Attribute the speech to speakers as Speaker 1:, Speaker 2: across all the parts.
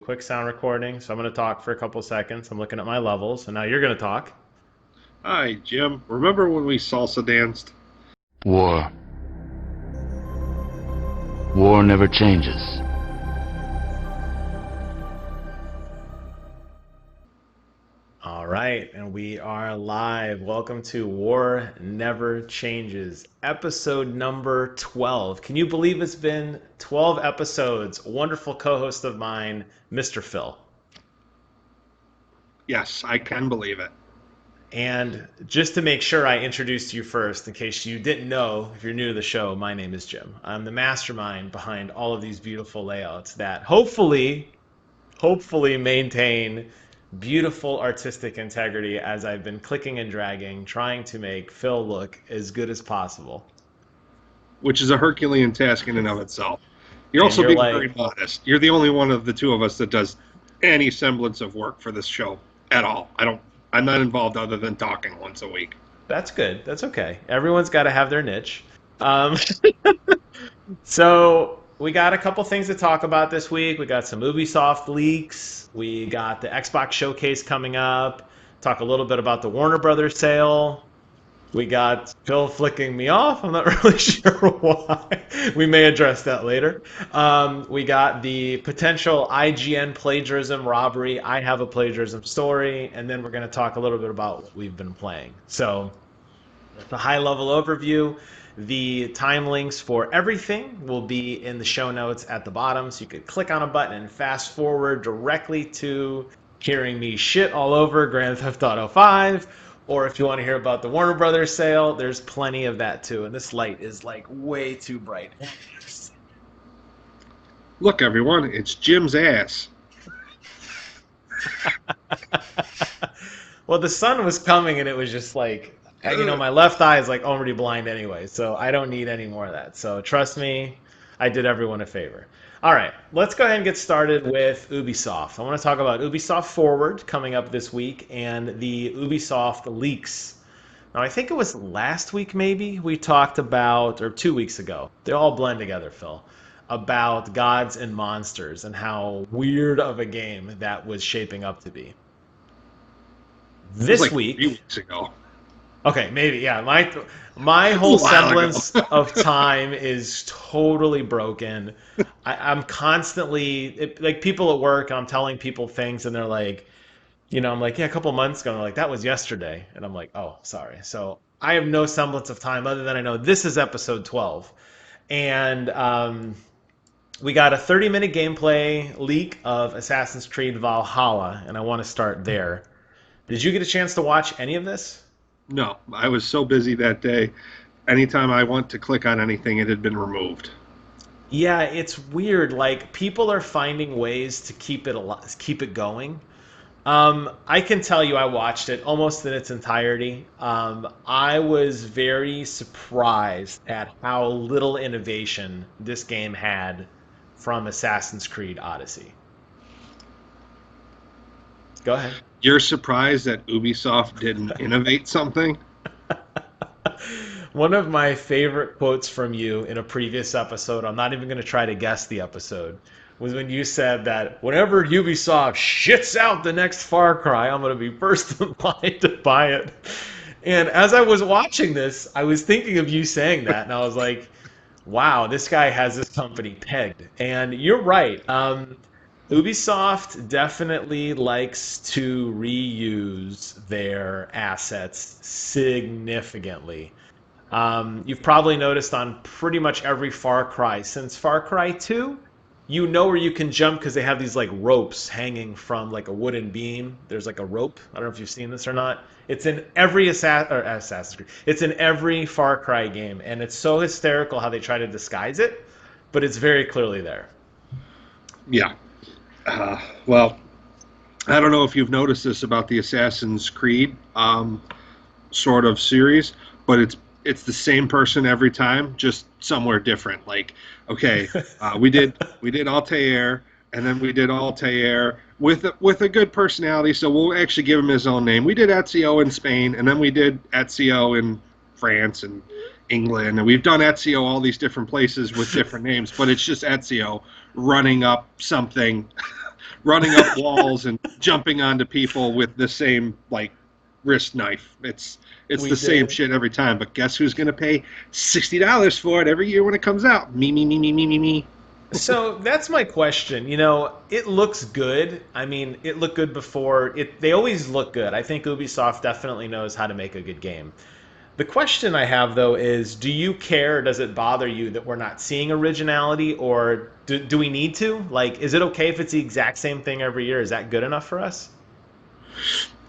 Speaker 1: Quick sound recording. So I'm going to talk for a couple seconds. I'm looking at my levels, and now you're going to talk.
Speaker 2: Hi, Jim. Remember when we salsa danced?
Speaker 3: War. War never changes.
Speaker 1: All right, and we are live. Welcome to War Never Changes, episode number 12. Can you believe it's been 12 episodes? A wonderful co-host of mine, Mr. Phil.
Speaker 2: Yes, I can believe it.
Speaker 1: And just to make sure I introduced you first, in case you didn't know, if you're new to the show, my name is Jim. I'm the mastermind behind all of these beautiful layouts that hopefully maintain beautiful artistic integrity as I've been clicking and dragging, trying to make Phil look as good as possible.
Speaker 2: Which is a Herculean task in and of itself. You're
Speaker 1: And
Speaker 2: also
Speaker 1: you're
Speaker 2: being
Speaker 1: like,
Speaker 2: very modest. You're the only one of the two of us that does any semblance of work for this show at all. I'm not involved other than talking once a week.
Speaker 1: that's good. That's okay. Everyone's got to have their niche. Um, So we got a couple things to talk about this week. We got some Ubisoft leaks. We got the Xbox showcase coming up. Talk a little bit about the Warner Brothers sale. We got Phil flicking me off. I'm not really sure why. We may address that later. We got the potential IGN plagiarism robbery. I have a plagiarism story. And then we're going to talk a little bit about what we've been playing. So the high level overview. The time links for everything will be in the show notes at the bottom. So you could click on a button and fast forward directly to hearing me shit all over Grand Theft Auto 5. Or if you want to hear about the Warner Brothers sale, there's plenty of that too. And this light is like way too bright.
Speaker 2: Look, everyone, it's Jim's ass.
Speaker 1: Well, the sun was coming and it was just like, my left eye is like already blind anyway, so I don't need any more of that. So trust me, I did everyone a favor. All right, let's go ahead and get started with Ubisoft. I want to talk about Ubisoft Forward coming up this week and the Ubisoft leaks. Now, I think it was last week maybe we talked about, or 2 weeks ago. They all blend together, Phil, about gods and monsters and how weird of a game that was shaping up to be.
Speaker 2: It was
Speaker 1: This
Speaker 2: like 3
Speaker 1: week,
Speaker 2: weeks ago.
Speaker 1: okay, maybe, yeah. My
Speaker 2: It was
Speaker 1: whole
Speaker 2: a while ago.
Speaker 1: semblance of time is totally broken. I'm constantly like people at work, and I'm telling people things, and they're like, I'm like, yeah, a couple months ago. And they're like, that was yesterday, and I'm like, oh, sorry. So I have no semblance of time other than I know this is episode 12, and we got a 30-minute gameplay leak of Assassin's Creed Valhalla, and I want to start there. Did you get a chance to watch any of this?
Speaker 2: No, I was so busy that day. Anytime I went to click on anything, it had been removed.
Speaker 1: Yeah, it's weird. Like people are finding ways to keep it going. I can tell you, I watched it almost in its entirety. I was very surprised at how little innovation this game had from Assassin's Creed Odyssey. Go ahead.
Speaker 2: You're surprised that Ubisoft didn't innovate something?
Speaker 1: One of my favorite quotes from you in a previous episode, I'm not even going to try to guess the episode, was when you said that whenever Ubisoft shits out the next Far Cry, I'm going to be first in line to buy it. And as I was watching this, I was thinking of you saying that, and I was like, wow, this guy has this company pegged. And you're right. Ubisoft definitely likes to reuse their assets significantly. You've probably noticed on pretty much every Far Cry since Far Cry 2, you know where you can jump because they have these like ropes hanging from like a wooden beam. There's like a rope. I don't know if you've seen this or not. It's in every Assassin's Creed. It's in every Far Cry game, and it's so hysterical how they try to disguise it, but it's very clearly there.
Speaker 2: Yeah. Well, I don't know if you've noticed this about the Assassin's Creed sort of series, but it's the same person every time, just somewhere different. Like, okay, we did Altair, and then we did Altair with a good personality, so we'll actually give him his own name. We did Ezio in Spain, and then we did Ezio in France and England, and we've done Ezio all these different places with different names, but it's just Ezio running up something running up walls and jumping onto people with the same like wrist knife. It's
Speaker 1: We
Speaker 2: the same
Speaker 1: did.
Speaker 2: shit every time. But guess who's gonna pay $60 for it every year when it comes out? Me, me, me, me, me, me, me.
Speaker 1: So that's my question. It looks good. I mean, it looked good before. They always look good. I think Ubisoft definitely knows how to make a good game. The question I have though is, do you care? Does it bother you that we're not seeing originality, or do we need to? Like, is it okay if it's the exact same thing every year? Is that good enough for us?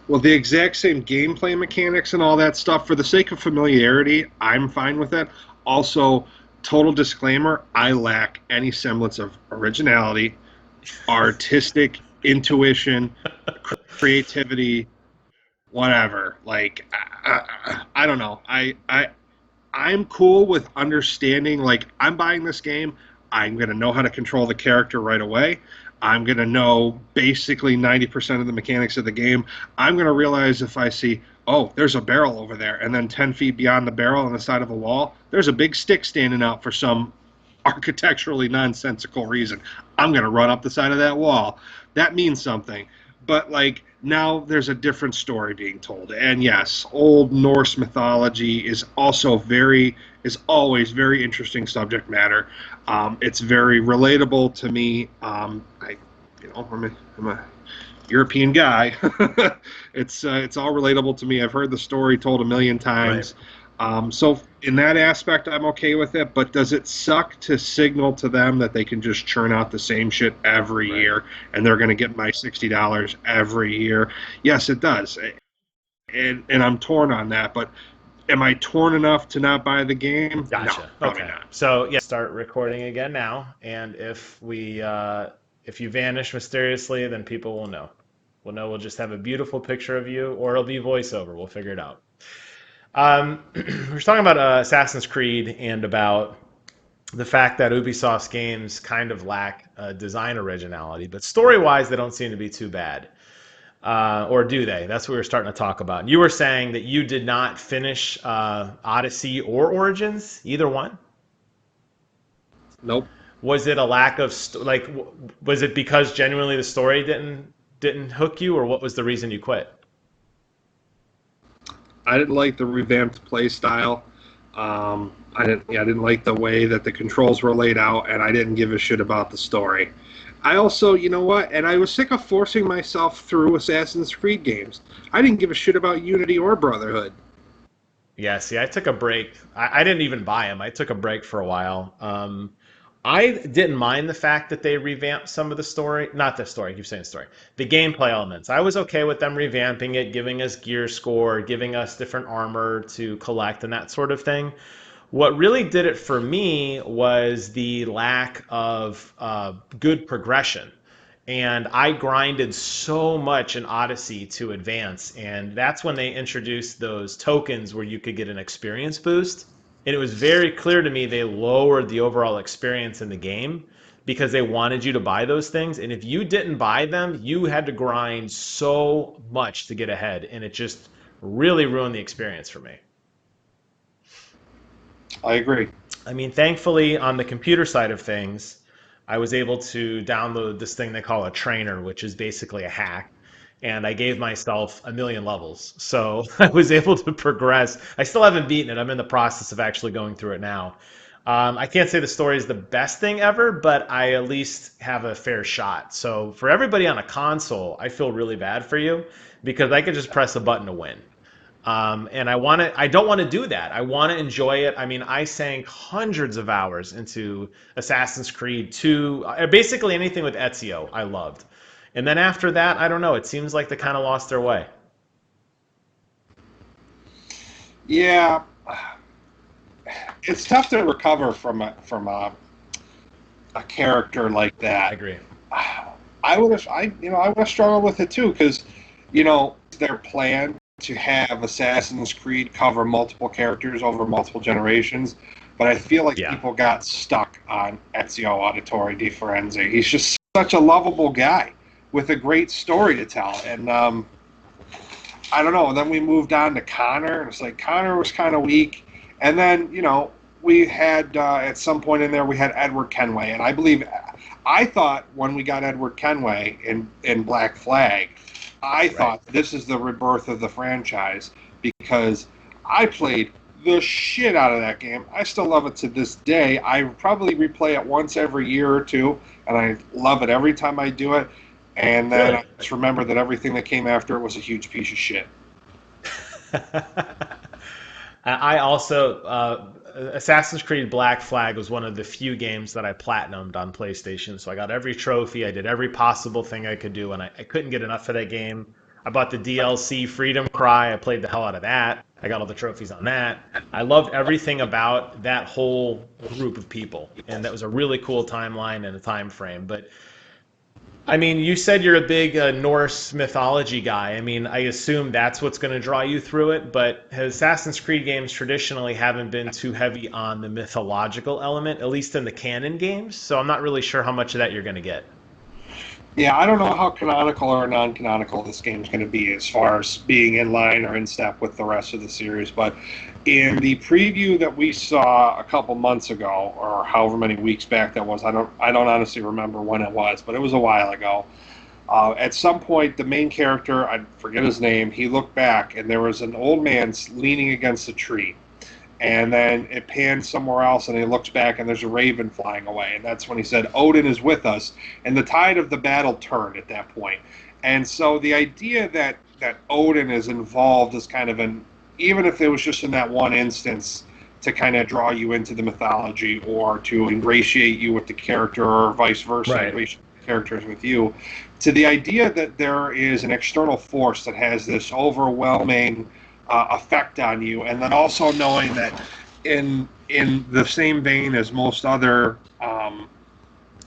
Speaker 2: Well, the exact same gameplay mechanics and all that stuff, for the sake of familiarity, I'm fine with that. Also, total disclaimer, I lack any semblance of originality, artistic intuition, creativity, whatever. Like, I don't know. I'm cool with understanding, like, I'm buying this game, I'm going to know how to control the character right away. I'm going to know basically 90% of the mechanics of the game. I'm going to realize if I see, oh, there's a barrel over there, and then 10 feet beyond the barrel on the side of a wall, there's a big stick standing out for some architecturally nonsensical reason. I'm going to run up the side of that wall. That means something. But like now there's a different story being told. And yes, old Norse mythology is always very interesting subject matter. It's very relatable to me. I'm a European guy. It's all relatable to me. I've heard the story told a million
Speaker 1: Right.
Speaker 2: times. So in that aspect, I'm okay with it. But does it suck to signal to them that they can just churn out the same shit every
Speaker 1: Right.
Speaker 2: year and they're going to get my $60 every year? Yes, it does, and I'm torn on that. But am I torn enough to not buy the game? No,
Speaker 1: Gotcha.
Speaker 2: probably
Speaker 1: Okay.
Speaker 2: not.
Speaker 1: So yeah, start recording again now, and if you vanish mysteriously, then people will know. We'll know. We'll just have a beautiful picture of you, or it'll be voiceover. We'll figure it out. We were talking about Assassin's Creed and about the fact that Ubisoft's games kind of lack design originality, but story-wise, they don't seem to be too bad. Or do they? That's what we were starting to talk about. You were saying that you did not finish Odyssey or Origins, either one.
Speaker 2: Nope.
Speaker 1: Was it a lack of was it because genuinely the story didn't hook you, or what was the reason you quit?
Speaker 2: I didn't like the revamped play style. I didn't like the way that the controls were laid out, and I didn't give a shit about the story. I also, you know what? And I was sick of forcing myself through Assassin's Creed games. I didn't give a shit about Unity or Brotherhood.
Speaker 1: Yeah, see, I took a break. I didn't even buy them. I took a break for a while. I didn't mind the fact that they revamped some of the story, not the story, I keep saying story, the gameplay elements. I was okay with them revamping it, giving us gear score, giving us different armor to collect and that sort of thing. What really did it for me was the lack of good progression. And I grinded so much in Odyssey to advance. And that's when they introduced those tokens where you could get an experience boost. And it was very clear to me they lowered the overall experience in the game because they wanted you to buy those things. And if you didn't buy them, you had to grind so much to get ahead. And it just really ruined the experience for me.
Speaker 2: I agree.
Speaker 1: I mean, thankfully, on the computer side of things, I was able to download this thing they call a trainer, which is basically a hack. And I gave myself a million levels. So I was able to progress. I still haven't beaten it. I'm in the process of actually going through it now. I can't say the story is the best thing ever, but I at least have a fair shot. So for everybody on a console, I feel really bad for you because I could just press a button to win. And I don't want to do that. I want to enjoy it. I mean, I sank hundreds of hours into Assassin's Creed 2, basically anything with Ezio, I loved. And then after that, I don't know. It seems like they kind of lost their way.
Speaker 2: Yeah, it's tough to recover from a character like
Speaker 1: I
Speaker 2: that.
Speaker 1: agree.
Speaker 2: I would have struggled with it too because, their plan to have Assassin's Creed cover multiple characters over multiple generations, but I feel like
Speaker 1: Yeah.
Speaker 2: people got stuck on Ezio Auditore di Firenze. He's just such a lovable guy with a great story to tell, and I don't know. And then we moved on to Connor, and it's like Connor was kind of weak, and then we had at some point in there we had Edward Kenway, and I thought when we got Edward Kenway in Black Flag, I
Speaker 1: Right.
Speaker 2: thought this is the rebirth of the franchise because I played the shit out of that game. I still love it to this day. I probably replay it once every year or two, and I love it every time I do it. And then I
Speaker 1: Really?
Speaker 2: just remember that everything that came after it was a huge piece of shit.
Speaker 1: I also Assassin's Creed Black Flag was one of the few games that I platinumed on PlayStation. So I got every trophy, I did every possible thing I could do, and I couldn't get enough of that game. I bought the DLC Freedom Cry. I played the hell out of that. I got all the trophies on that. I loved everything about that whole group of people, and that was a really cool timeline and a time frame. But I mean, you said you're a big Norse mythology guy. I mean, I assume that's what's going to draw you through it, but Assassin's Creed games traditionally haven't been too heavy on the mythological element, at least in the canon games. So I'm not really sure how much of that you're going to get.
Speaker 2: Yeah, I don't know how canonical or non-canonical this game's going to be as far as being in line or in step with the rest of the series. But in the preview that we saw a couple months ago, or however many weeks back that was, I don't honestly remember when it was, but it was a while ago. At some point, the main character, I forget his name, he looked back and there was an old man leaning against a tree. And then it pans somewhere else, and he looks back, and there's a raven flying away. And that's when he said, Odin is with us. And the tide of the battle turned at that point. And so the idea that Odin is involved is kind of an, even if it was just in that one instance, to kind of draw you into the mythology or to ingratiate you with the character or vice versa,
Speaker 1: Right.
Speaker 2: ingratiate the characters with you, to the idea that there is an external force that has this overwhelming effect on you, and then also knowing that in the same vein as most other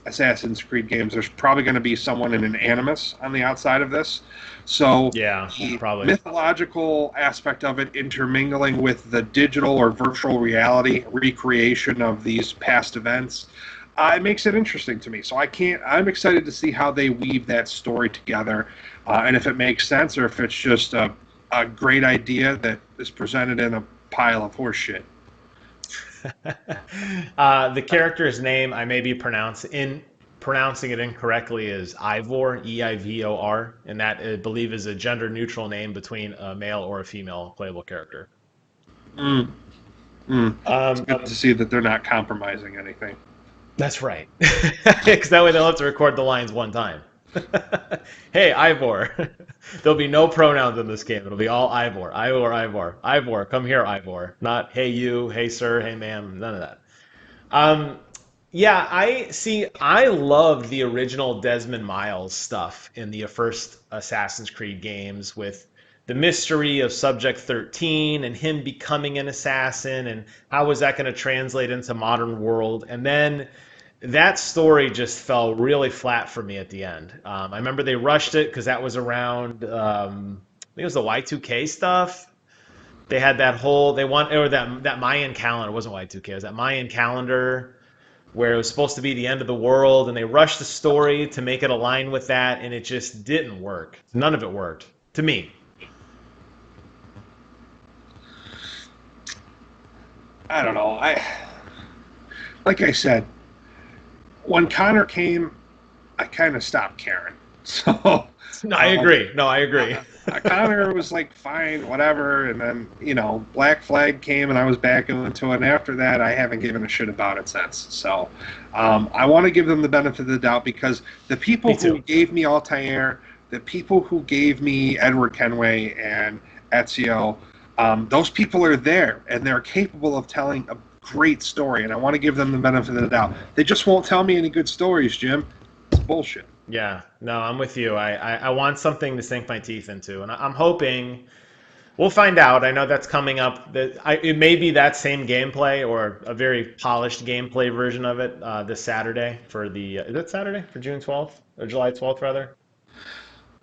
Speaker 2: Assassin's Creed games, there's probably going to be someone in an animus on the outside of this. So
Speaker 1: Yeah,
Speaker 2: the
Speaker 1: probably.
Speaker 2: mythological aspect of it intermingling with the digital or virtual reality recreation of these past events, it makes it interesting to me. So I'm excited to see how they weave that story together, and if it makes sense or if it's just a great idea that is presented in a pile of horse shit.
Speaker 1: The character's name I may be pronouncing it incorrectly is Ivor, Eivor, and that I believe is a gender neutral name between a male or a female playable character.
Speaker 2: Mm, It's
Speaker 1: Um,
Speaker 2: good to see that they're not compromising anything.
Speaker 1: that's right, because that way they'll have to record the lines one time. Hey, Ivor. There'll be no pronouns in this game. It'll be all Ivor. Ivor, Ivor. Ivor, come here, Ivor. Not hey you, hey sir, hey ma'am, none of that. Um, yeah, I see. I loved the original Desmond Miles stuff in the first Assassin's Creed games with the mystery of Subject 13 and him becoming an assassin and how was that going to translate into modern world. And then that story just fell really flat for me at the end. I remember they rushed it because that was around, I think it was the Y2K stuff. They had that whole they want or that Mayan calendar. It wasn't Y2K. It was that Mayan calendar where it was supposed to be the end of the world, and they rushed the story to make it align with that, and it just didn't work. None of it worked to me.
Speaker 2: I don't know. Like I said, when Connor came, I kind of stopped caring. So
Speaker 1: No, I
Speaker 2: um,
Speaker 1: agree. No, I agree.
Speaker 2: Connor was like, fine, whatever. And then, Black Flag came and I was back into it. And after that, I haven't given a shit about it since. So I want to give them the benefit of the doubt because the people
Speaker 1: Me
Speaker 2: who
Speaker 1: too.
Speaker 2: gave me Altair, the people who gave me Edward Kenway and Ezio, those people are there and they're capable of telling a great story. And I want to give them the benefit of the doubt. They just won't tell me any good stories, Jim. It's bullshit.
Speaker 1: Yeah, no, I'm with you. I want something to sink my teeth into, and I'm hoping we'll find out. I know that's coming up. It may be that same gameplay or a very polished gameplay version of it this Saturday for the. Is it Saturday for June 12th or July 12th rather?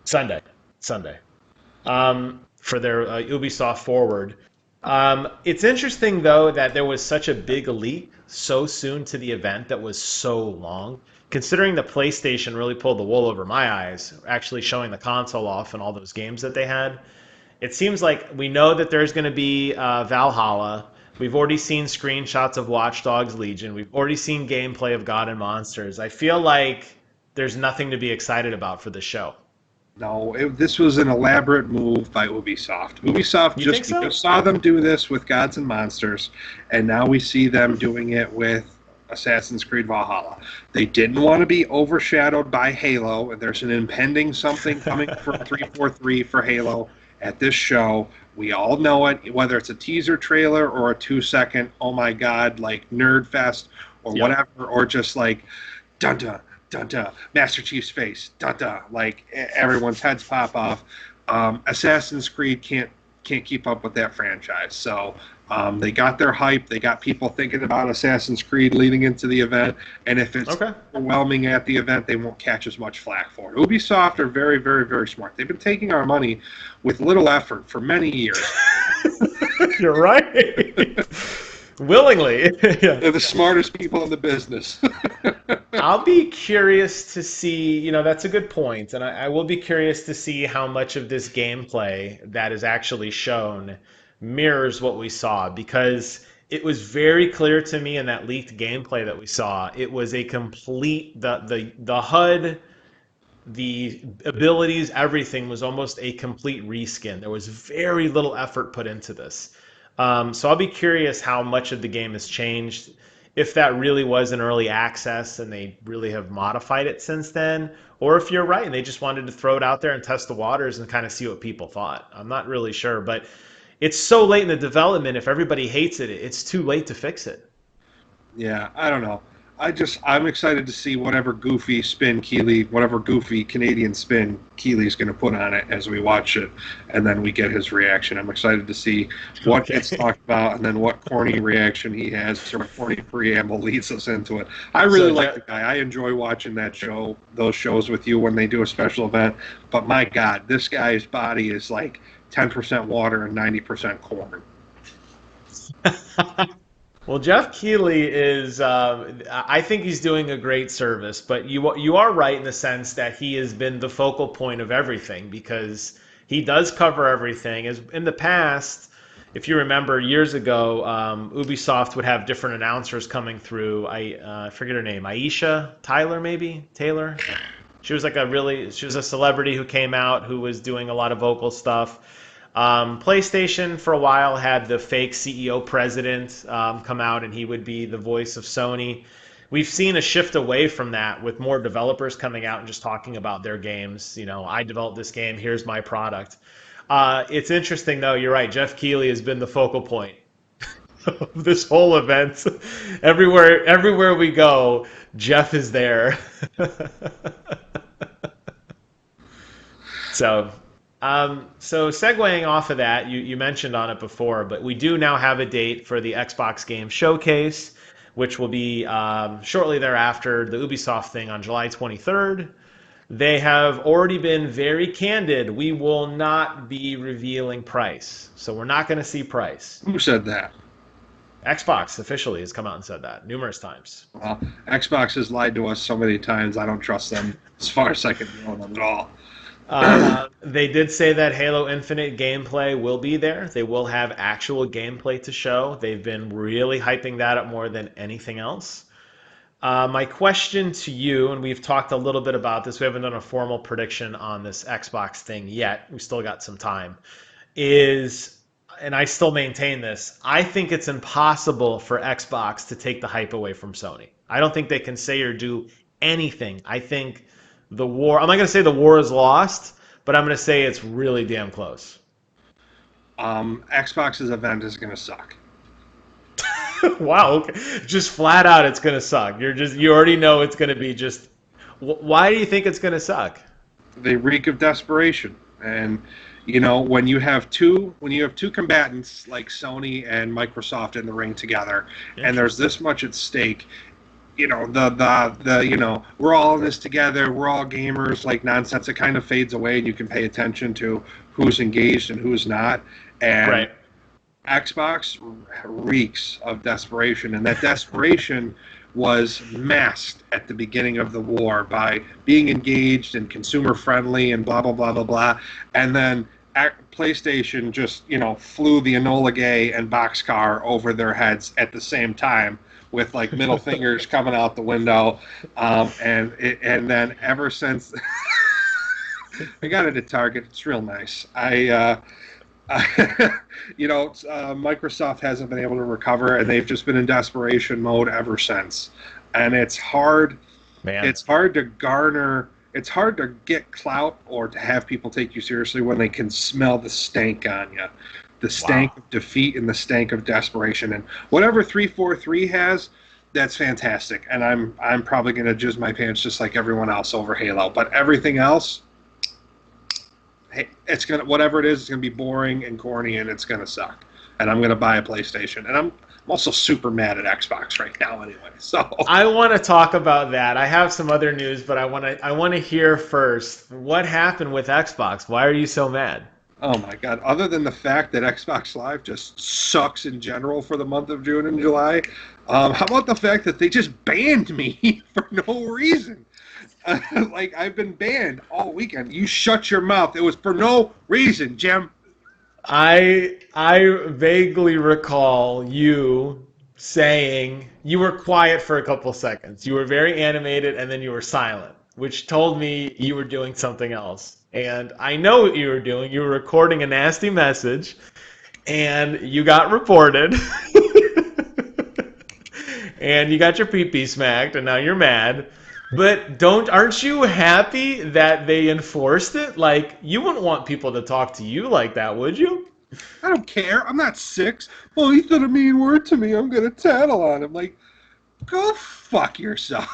Speaker 1: Sunday. Sunday. For their Ubisoft Forward. It's interesting though that there was such a big leap so soon to the event that was so long. Considering the PlayStation really pulled the wool over my eyes, actually showing the console off and all those games that they had, it seems like we know that there's going to be Valhalla. We've already seen screenshots of Watch Dogs Legion. We've already seen gameplay of God and Monsters. I feel like there's nothing to be excited about for the show.
Speaker 2: No, this was an elaborate move by Ubisoft. Ubisoft
Speaker 1: You think
Speaker 2: just
Speaker 1: so?
Speaker 2: saw them do this with Gods and Monsters, and now we see them doing it with Assassin's Creed Valhalla. They didn't want to be overshadowed by Halo, and there's an impending something coming for 343 for Halo at this show. We all know it, whether it's a teaser trailer or a 2-second, oh my god, like nerd fest or
Speaker 1: Yep.
Speaker 2: whatever, or just like dun dun dun dun, Master Chief's face, dun dun, like everyone's heads pop off. Assassin's Creed can't keep up with that franchise, so they got their hype. They got people thinking about Assassin's Creed leading into the event, and if it's
Speaker 1: Okay.
Speaker 2: overwhelming at the event, they won't catch as much flack for it. Ubisoft are very, very, very smart. They've been taking our money with little effort for many years.
Speaker 1: You're right. Willingly. Yeah.
Speaker 2: They're the smartest people in the business.
Speaker 1: I'll be curious to see, that's a good point. And I will be curious to see how much of this gameplay that is actually shown mirrors what we saw, because it was very clear to me in that leaked gameplay that we saw. It was a complete, the HUD, the abilities, everything was almost a complete reskin. There was very little effort put into this. So I'll be curious how much of the game has changed, if that really was an early access and they really have modified it since then, or if you're right and they just wanted to throw it out there and test the waters and kind of see what people thought. I'm not really sure, but it's so late in the development. If everybody hates it, it's too late to fix it.
Speaker 2: Yeah, I don't know. I'm excited to see whatever goofy Canadian spin Keeley's going to put on it as we watch it, and then we get his reaction. I'm excited to see what gets talked about, and then what corny reaction he has, or what corny preamble leads us into it. I really like the guy. I enjoy watching those shows with you when they do a special event. But my God, this guy's body is like 10% water and 90% corn.
Speaker 1: Well, Jeff Keighley is, I think he's doing a great service, but you are right in the sense that he has been the focal point of everything, because he does cover everything. As in the past, if you remember years ago, Ubisoft would have different announcers coming through. I forget her name, Aisha Tyler, maybe Taylor. She was she was a celebrity who came out who was doing a lot of vocal stuff. PlayStation for a while had the fake CEO president come out, and he would be the voice of Sony. We've seen a shift away from that with more developers coming out and just talking about their games. I developed this game, here's my product. It's interesting though, you're right, Jeff Keighley has been the focal point of this whole event. Everywhere we go, Jeff is there. So segueing off of that, you mentioned on it before, but we do now have a date for the Xbox Game Showcase, which will be shortly thereafter, the Ubisoft thing on July 23rd. They have already been very candid. We will not be revealing price. So we're not going to see price.
Speaker 2: Who said that?
Speaker 1: Xbox officially has come out and said that numerous times.
Speaker 2: Well, Xbox has lied to us so many times, I don't trust them as far as I can know them at all.
Speaker 1: They did say that Halo Infinite gameplay will be there. They will have actual gameplay to show. They've been really hyping that up more than anything else. My question to you, and we've talked a little bit about this, we haven't done a formal prediction on this Xbox thing yet, we still got some time, is, and I still maintain this, I think it's impossible for Xbox to take the hype away from Sony. I don't think they can say or do anything. I think the war, I'm not going to say the war is lost, but I'm going to say it's really damn close.
Speaker 2: Xbox's event is going to suck.
Speaker 1: Wow, okay. Just flat out it's going to suck. You already know it's going to be just, why do you think it's going to suck?
Speaker 2: They reek of desperation. And when you have two combatants like Sony and Microsoft in the ring together, and there's this much at stake, we're all in this together, we're all gamers, like nonsense, it kind of fades away, and you can pay attention to who's engaged and who's not. And
Speaker 1: right.
Speaker 2: Xbox reeks of desperation, and that desperation was masked at the beginning of the war by being engaged and consumer friendly and blah blah blah blah blah, and then PlayStation just, flew the Enola Gay and Boxcar over their heads at the same time with like middle fingers coming out the window. And then ever since I got it at Target, it's real nice. Microsoft hasn't been able to recover, and they've just been in desperation mode ever since. And it's hard.
Speaker 1: Man.
Speaker 2: It's hard to garner. It's hard to get clout or to have people take you seriously when they can smell the stank on you, the stank of defeat and the stank of desperation. And whatever 343 has, that's fantastic. And I'm probably gonna jizz my pants just like everyone else over Halo. But everything else, hey, whatever it is, it's gonna be boring and corny, and it's gonna suck. And I'm gonna buy a PlayStation. And I'm also super mad at Xbox right now anyway. So
Speaker 1: I want to talk about that. I have some other news, but I want to hear first what happened with Xbox. Why are you so mad?
Speaker 2: Oh my God! Other than the fact that Xbox Live just sucks in general for the month of June and July, how about the fact that they just banned me for no reason? Like I've been banned all weekend. You shut your mouth. It was for no reason, Jim.
Speaker 1: I vaguely recall you saying you were quiet for a couple seconds. You were very animated and then you were silent, which told me you were doing something else. And I know what you were doing. You were recording a nasty message and you got reported. And you got your pee-pee smacked and now you're mad. But aren't you happy that they enforced it? Like, you wouldn't want people to talk to you like that, would you?
Speaker 2: I don't care. I'm not 6. Well, he said a mean word to me. I'm going to tattle on him. Like, go fuck yourself.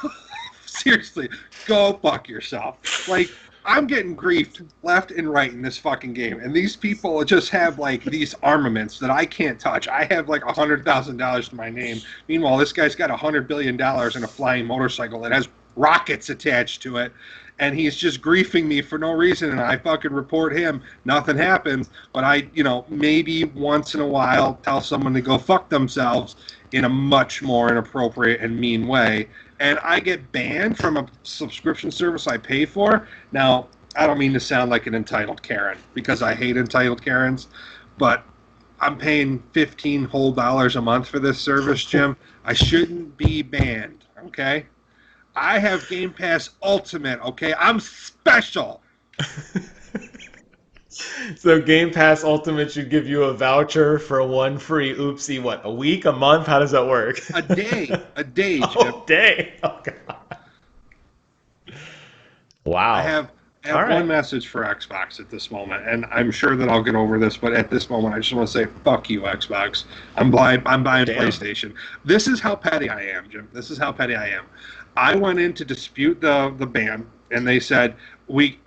Speaker 2: Seriously, go fuck yourself. Like, I'm getting griefed left and right in this fucking game. And these people just have, like, these armaments that I can't touch. I have, like, $100,000 to my name. Meanwhile, this guy's got $100 billion in a flying motorcycle that has rockets attached to it, and he's just griefing me for no reason, and I fucking report him. Nothing happens, but I, maybe once in a while tell someone to go fuck themselves in a much more inappropriate and mean way, and I get banned from a subscription service I pay for. Now, I don't mean to sound like an entitled Karen, because I hate entitled Karens, but I'm paying $15 whole a month for this service, Jim. I shouldn't be banned, okay? I have Game Pass Ultimate, okay? I'm special.
Speaker 1: So Game Pass Ultimate should give you a voucher for one free oopsie, what, a week, a month? How does that work?
Speaker 2: A day, Jim.
Speaker 1: Oh, day. Oh, God. Wow.
Speaker 2: I have one message for Xbox at this moment, and I'm sure that I'll get over this, but at this moment, I just want to say, fuck you, Xbox. I'm buying PlayStation. This is how petty I am, Jim. This is how petty I am. I went in to dispute the ban, and they said, they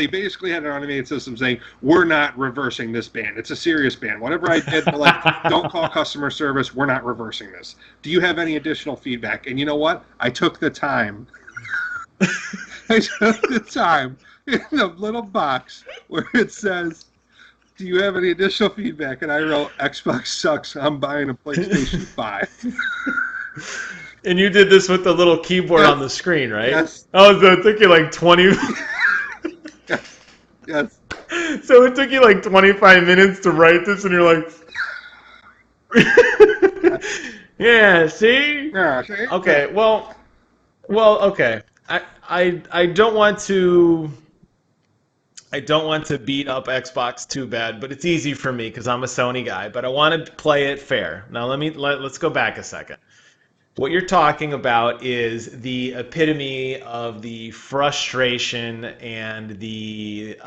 Speaker 2: basically had an automated system saying, we're not reversing this ban. It's a serious ban. Whatever I did, don't call customer service. We're not reversing this. Do you have any additional feedback? And you know what? I took the time. I took the time in the little box where it says, do you have any additional feedback? And I wrote, Xbox sucks. I'm buying a PlayStation 5.
Speaker 1: And you did this with the little keyboard on the screen, right?
Speaker 2: Yes.
Speaker 1: Oh, so it took you like 20...
Speaker 2: Yes.
Speaker 1: So it took you like 25 minutes to write this, and you're like... Yeah, see?
Speaker 2: Yeah, see?
Speaker 1: Okay, well, okay. I don't want to beat up Xbox too bad, but it's easy for me because I'm a Sony guy. But I want to play it fair. Now let's go back a second. What you're talking about is the epitome of the frustration and the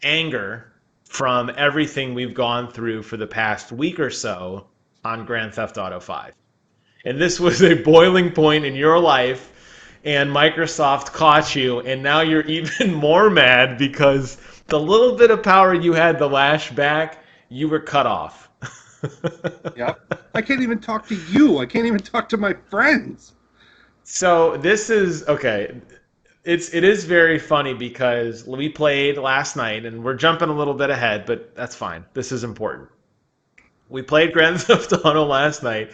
Speaker 1: anger from everything we've gone through for the past week or so on Grand Theft Auto 5. And this was a boiling point in your life, and Microsoft caught you, and now you're even more mad because the little bit of power you had to lash back, you were cut off.
Speaker 2: Yep. I can't even talk to you. I can't even talk to my friends.
Speaker 1: So this is okay. It is very funny because we played last night, and we're jumping a little bit ahead, but that's fine. This is important. We played Grand Theft Auto last night.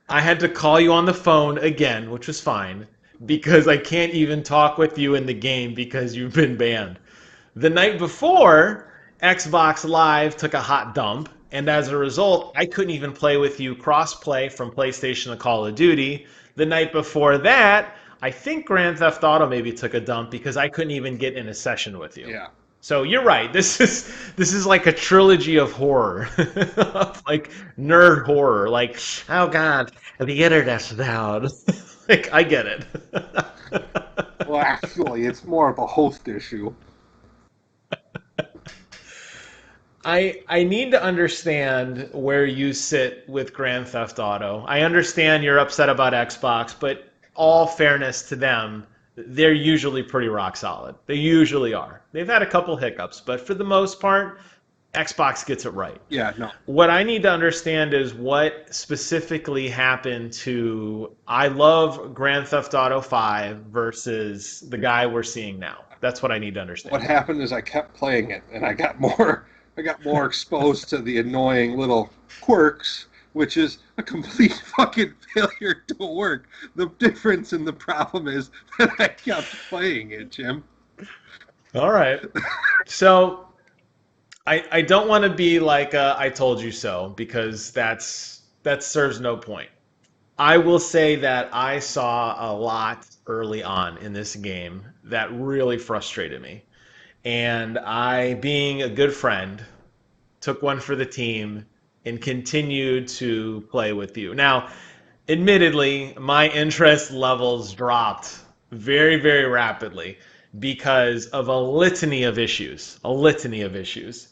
Speaker 1: I had to call you on the phone again, which was fine, because I can't even talk with you in the game because you've been banned. The night before, Xbox Live took a hot dump, and as a result, I couldn't even play with you cross-play from PlayStation to Call of Duty. The night before that, I think Grand Theft Auto maybe took a dump because I couldn't even get in a session with you.
Speaker 2: Yeah.
Speaker 1: So you're right. This is like a trilogy of horror, like nerd horror. Like, oh god, the internet's down. Like, I get it.
Speaker 2: Well, actually, it's more of a host issue.
Speaker 1: I need to understand where you sit with Grand Theft Auto. I understand you're upset about Xbox, but all fairness to them, they're usually pretty rock solid. They usually are. They've had a couple hiccups, but for the most part, Xbox gets it right.
Speaker 2: Yeah, no.
Speaker 1: What I need to understand is what specifically happened to I love Grand Theft Auto 5 versus the guy we're seeing now. That's what I need to understand.
Speaker 2: What happened is I kept playing it, and I got more exposed to the annoying little quirks, which is a complete fucking failure to work. The difference and the problem is that I kept playing it, Jim.
Speaker 1: All right. So I don't want to be like I told you so because that serves no point. I will say that I saw a lot early on in this game that really frustrated me. And I, being a good friend, took one for the team and continued to play with you. Now, admittedly, my interest levels dropped very, very rapidly because of a litany of issues. A litany of issues.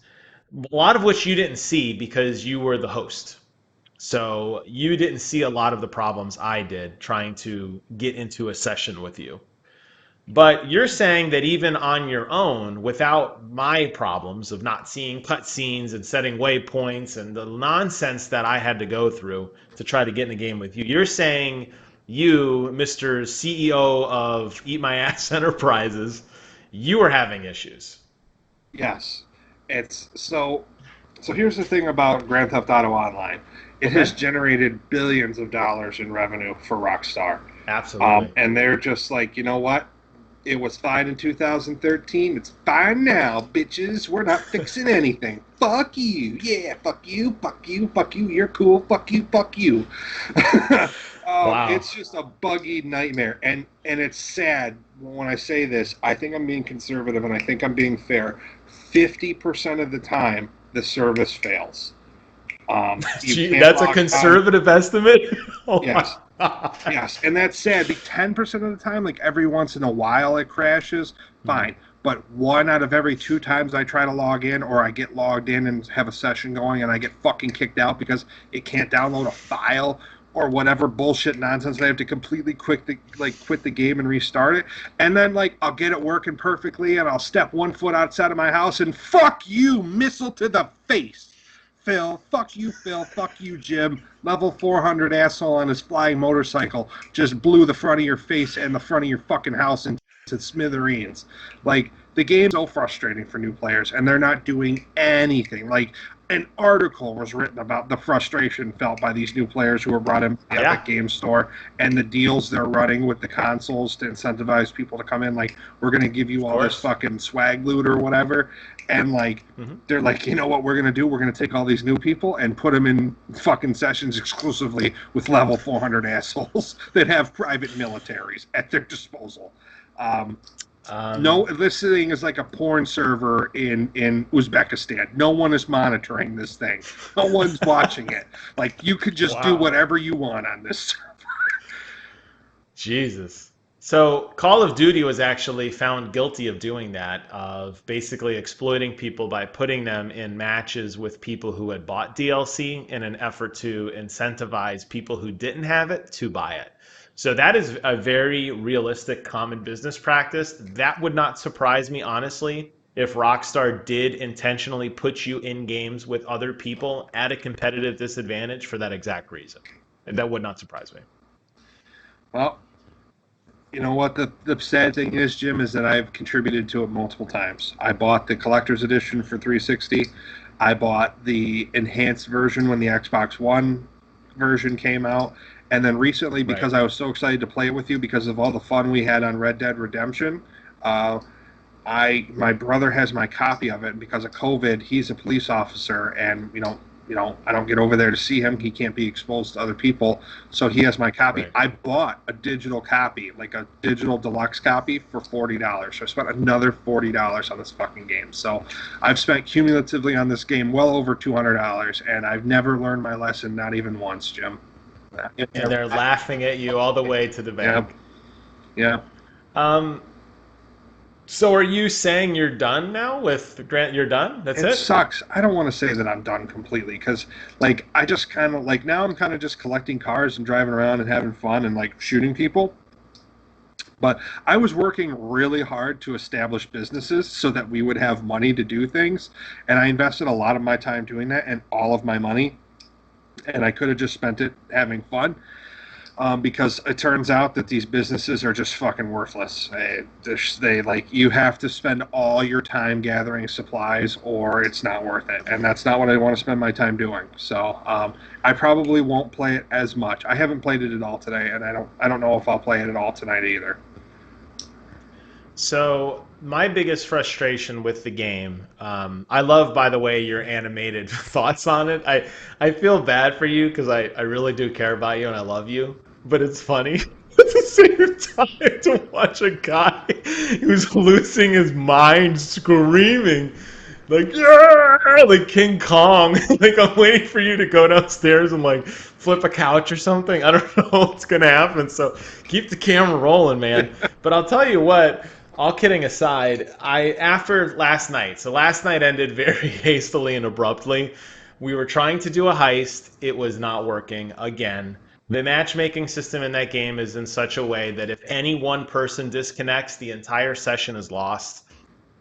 Speaker 1: A lot of which you didn't see because you were the host. So you didn't see a lot of the problems I did trying to get into a session with you. But you're saying that even on your own, without my problems of not seeing cutscenes and setting waypoints and the nonsense that I had to go through to try to get in the game with you, you're saying you, Mr. CEO of Eat My Ass Enterprises, you were having issues.
Speaker 2: Yes. It's so here's the thing about Grand Theft Auto Online. It has generated billions of dollars in revenue for Rockstar.
Speaker 1: Absolutely.
Speaker 2: And they're just like, you know what? It was fine in 2013. It's fine now, bitches. We're not fixing anything. Fuck you. Yeah, fuck you, fuck you, fuck you. You're cool. Fuck you, fuck you.
Speaker 1: Wow.
Speaker 2: It's just a buggy nightmare. And it's sad when I say this. I think I'm being conservative and I think I'm being fair. 50% of the time, the service fails.
Speaker 1: Gee, that's a conservative estimate? Oh,
Speaker 2: yes. Yes, and that's sad. 10% of the time, like every once in a while it crashes, fine. But 1 out of every 2 times I try to log in or I get logged in and have a session going and I get fucking kicked out because it can't download a file or whatever bullshit nonsense, I have to completely quit the game and restart it. And then I'll get it working perfectly and I'll step 1 foot outside of my house and fuck you, missile to the face. Phil, fuck you, Jim. Level 400 asshole on his flying motorcycle just blew the front of your face and the front of your fucking house into smithereens. The game's so frustrating for new players, and they're not doing anything. An article was written about the frustration felt by these new players who were brought in by the Epic Game Store and the deals they're running with the consoles to incentivize people to come in. We're going to give you all this fucking swag loot or whatever. And they're like, you know what we're going to do? We're going to take all these new people and put them in fucking sessions exclusively with level 400 assholes that have private militaries at their disposal. No, this thing is like a porn server in Uzbekistan. No one is monitoring this thing. No one's watching it. You could just do whatever you want on this server.
Speaker 1: Jesus. So Call of Duty was actually found guilty of doing that, of basically exploiting people by putting them in matches with people who had bought DLC in an effort to incentivize people who didn't have it to buy it. So that is a very realistic common business practice. That would not surprise me, honestly, if Rockstar did intentionally put you in games with other people at a competitive disadvantage for that exact reason. And that would not surprise me.
Speaker 2: Well, you know what the sad thing is, Jim, is that I've contributed to it multiple times. I bought the collector's edition for 360. I bought the enhanced version when the Xbox One version came out. And then recently, because I was so excited to play it with you because of all the fun we had on Red Dead Redemption, My brother has my copy of it, and because of COVID, he's a police officer, and I don't get over there to see him. He can't be exposed to other people, so he has my copy.
Speaker 1: Right.
Speaker 2: I bought a digital copy, like a digital deluxe copy, for $40. So I spent another $40 on this fucking game. So I've spent cumulatively on this game well over $200, and I've never learned my lesson, not even once, Jim.
Speaker 1: And they're laughing at you all the way to the bank.
Speaker 2: Yeah.
Speaker 1: Um, so are you saying you're done now with Grant? You're done? That's
Speaker 2: It
Speaker 1: it?
Speaker 2: sucks. I don't want to say that I'm done completely because, like, I just kind of like now I'm kind of just collecting cars and driving around and having fun and like shooting people. But I was working really hard to establish businesses so that we would have money to do things, and I invested a lot of my time doing that and all of my money, and I could have just spent it having fun. Because it turns out that these businesses are just fucking worthless. They like you have to spend all your time gathering supplies, or it's not worth it, and that's not what I want to spend my time doing. So I probably won't play it as much. I haven't played it at all today, and I don't know if I'll play it at all tonight either.
Speaker 1: So my biggest frustration with the game, I love, by the way, your animated thoughts on it. I feel bad for you because I really do care about you and I love you, but it's funny at the same time to watch a guy who's losing his mind screaming like, yeah, like King Kong. Like I'm waiting for you to go downstairs and like flip a couch or something. I don't know what's gonna happen. So keep the camera rolling, man. But I'll tell you what. All kidding aside, I after last night. So last night ended very hastily and abruptly. We were trying to do a heist. It was not working again. The matchmaking system in that game is in such a way that if any one person disconnects, the entire session is lost.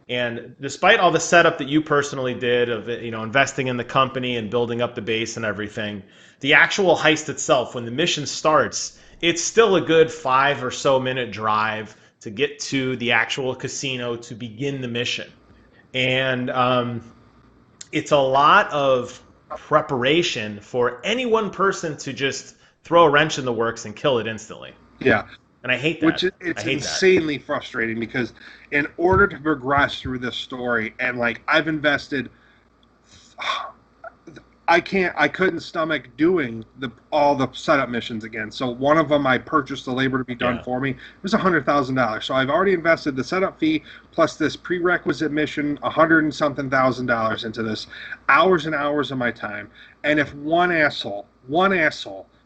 Speaker 1: And despite all the setup that you personally did of investing in the company and building up the base and everything, the actual heist itself, when the mission starts, it's still a good 5 or so minute drive to get to the actual casino to begin the mission. And it's a lot of preparation for any one person to just throw a wrench in the works and kill it instantly.
Speaker 2: Yeah.
Speaker 1: And I hate
Speaker 2: Which
Speaker 1: that.
Speaker 2: it's
Speaker 1: I hate that.
Speaker 2: insanely frustrating because in order to progress through this story, and like I've invested, I couldn't stomach doing all the setup missions again. So one of them I purchased the labor to be done for me. It was $100,000. So I've already invested the setup fee plus this prerequisite mission, $100,000 into this, hours and hours of my time. And if one asshole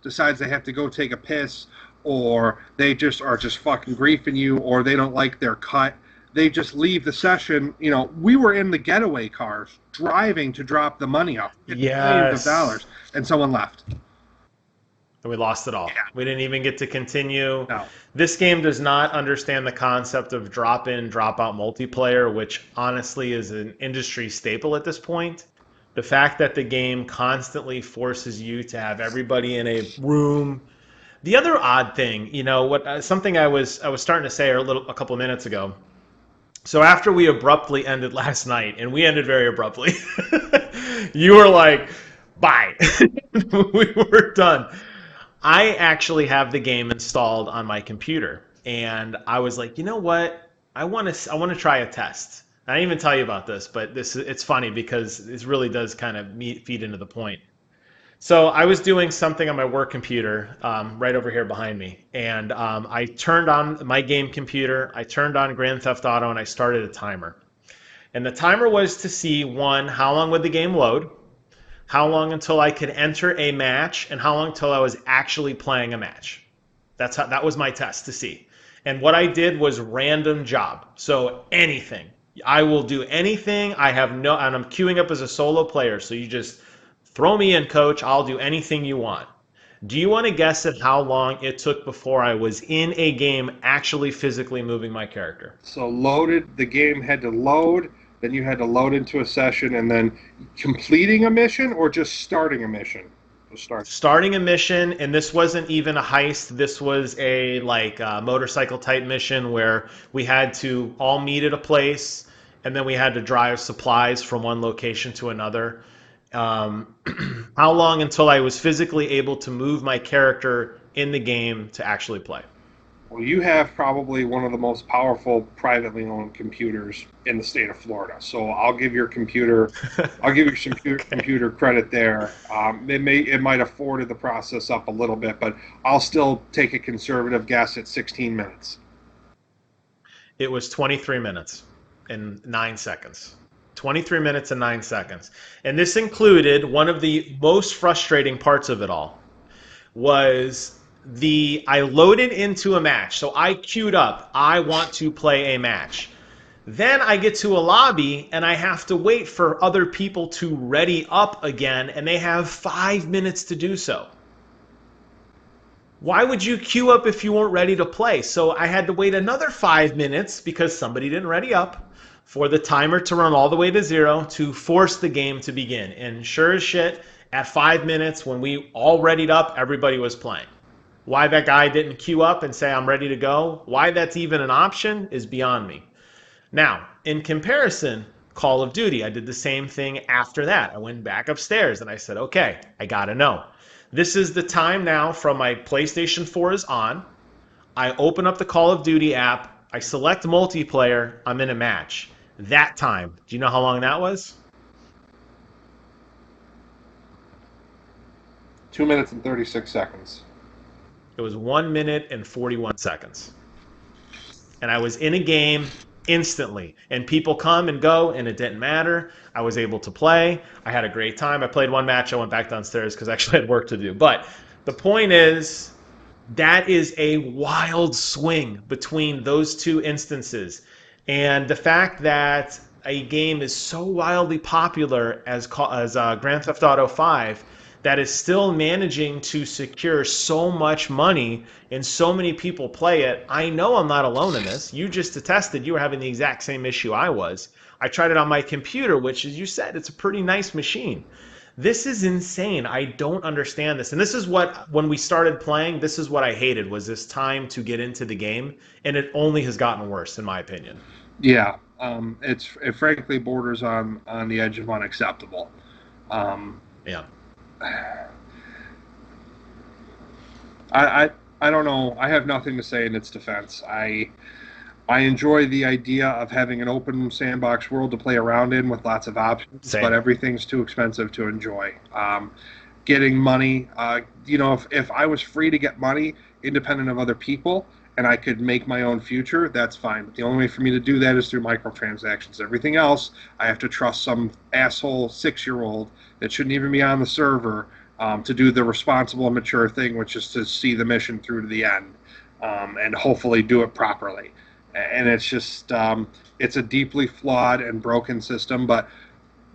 Speaker 2: decides they have to go take a piss, or they just are just fucking griefing you, or they don't like their cut, they just leave the session. We were in the getaway cars driving to drop the money off. Millions of dollars, and someone left.
Speaker 1: And we lost it all.
Speaker 2: Yeah.
Speaker 1: We didn't even get to continue.
Speaker 2: No.
Speaker 1: This game does not understand the concept of drop in, drop out multiplayer, which honestly is an industry staple at this point. The fact that the game constantly forces you to have everybody in a room. The other odd thing, something I was starting to say a couple of minutes ago. So after we abruptly ended last night, and we ended very abruptly, you were like, bye. We were done. I actually have the game installed on my computer, and I was like, you know what? I want to try a test. I didn't even tell you about this, but it's funny because this really does kind of feed into the point. So I was doing something on my work computer right over here behind me, and I turned on my game computer, I turned on Grand Theft Auto, and I started a timer. And the timer was to see, one, how long would the game load, how long until I could enter a match, and how long until I was actually playing a match. That was my test to see. And what I did was random job. So anything. I will do anything. And I'm queuing up as a solo player, so you just throw me in, coach. I'll do anything you want. Do you want to guess at how long it took before I was in a game actually physically moving my character?
Speaker 2: So the game had to load, then you had to load into a session, and then completing a mission or just starting a mission?
Speaker 1: Starting a mission, and this wasn't even a heist. This was a motorcycle type mission where we had to all meet at a place, and then we had to drive supplies from one location to another. How long until I was physically able to move my character in the game to actually play?
Speaker 2: Well, you have probably one of the most powerful privately owned computers in the state of Florida. So I'll give your
Speaker 1: Okay.
Speaker 2: computer credit there. It might have forwarded the process up a little bit, but I'll still take a conservative guess at 16 minutes.
Speaker 1: It was 23 minutes and 9 seconds. 23 minutes and 9 seconds. And this included one of the most frustrating parts of it all was I loaded into a match. So I queued up. I want to play a match. Then I get to a lobby and I have to wait for other people to ready up again, and they have 5 minutes to do so. Why would you queue up if you weren't ready to play? So I had to wait another 5 minutes because somebody didn't ready up for the timer to run all the way to zero to force the game to begin. And sure as shit, at 5 minutes, when we all readied up, everybody was playing. Why that guy didn't queue up and say, I'm ready to go, why that's even an option is beyond me. Now, in comparison, Call of Duty, I did the same thing after that. I went back upstairs and I said, okay, I gotta know. This is the time now from my PlayStation 4 is on. I open up the Call of Duty app. I select multiplayer. I'm in a match. That time, do you know how long that was?
Speaker 2: 2 minutes and 36 seconds.
Speaker 1: It was 1 minute and 41 seconds. And I was in a game instantly. And people come and go, and it didn't matter. I was able to play. I had a great time. I played one match. I went back downstairs because I actually had work to do. But the point is, that is a wild swing between those two instances. And the fact that a game is so wildly popular as Grand Theft Auto 5 that is still managing to secure so much money and so many people play it. I know I'm not alone in this. You just attested you were having the exact same issue I was. I tried it on my computer, which, as you said, it's a pretty nice machine. This is insane. I don't understand this. And this is what, when we started playing, this is what I hated, was this time to get into the game. And it only has gotten worse, in my opinion.
Speaker 2: Yeah, it frankly borders on the edge of unacceptable. Um,
Speaker 1: Yeah.
Speaker 2: I, I I don't know. I have nothing to say in its defense. I enjoy the idea of having an open sandbox world to play around in with lots of options, but
Speaker 1: Same.
Speaker 2: everything's too expensive to enjoy. Getting money, if I was free to get money independent of other people and I could make my own future, that's fine. But the only way for me to do that is through microtransactions. Everything else, I have to trust some asshole 6-year-old that shouldn't even be on the server to do the responsible and mature thing, which is to see the mission through to the end and hopefully do it properly. And it's just it's a deeply flawed and broken system, but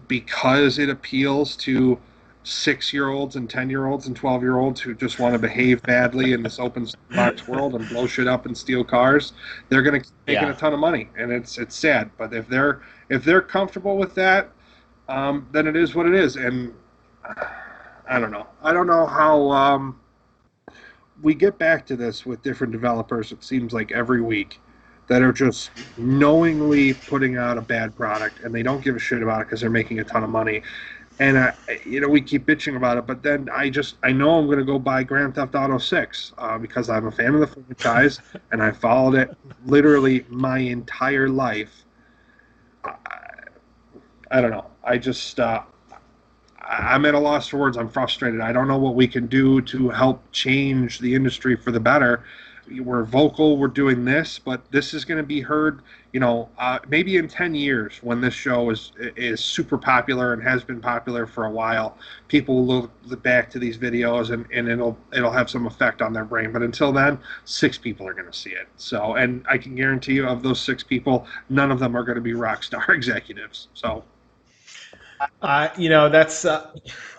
Speaker 2: because it appeals to 6-year-olds and 10-year-olds and 12-year-olds who just want to behave badly in this open box world and blow shit up and steal cars, they're going to keep making a
Speaker 1: Yeah.
Speaker 2: ton of money, and it's sad. But if they're comfortable with that, then it is what it is. And I don't know. I don't know how we get back to this with different developers. It seems like every week that are just knowingly putting out a bad product, and they don't give a shit about it because they're making a ton of money. And we keep bitching about it, but then I know I'm going to go buy Grand Theft Auto 6 because I'm a fan of the franchise and I followed it literally my entire life. I, I don't know. I'm at a loss for words. I'm frustrated. I don't know what we can do to help change the industry for the better. We're vocal, we're doing this, but this is going to be heard, maybe in 10 years when this show is super popular and has been popular for a while. People will look back to these videos and it'll have some effect on their brain. But until then, 6 people are going to see it. So, and I can guarantee you, of those 6 people, none of them are going to be rock star executives. So.
Speaker 1: That's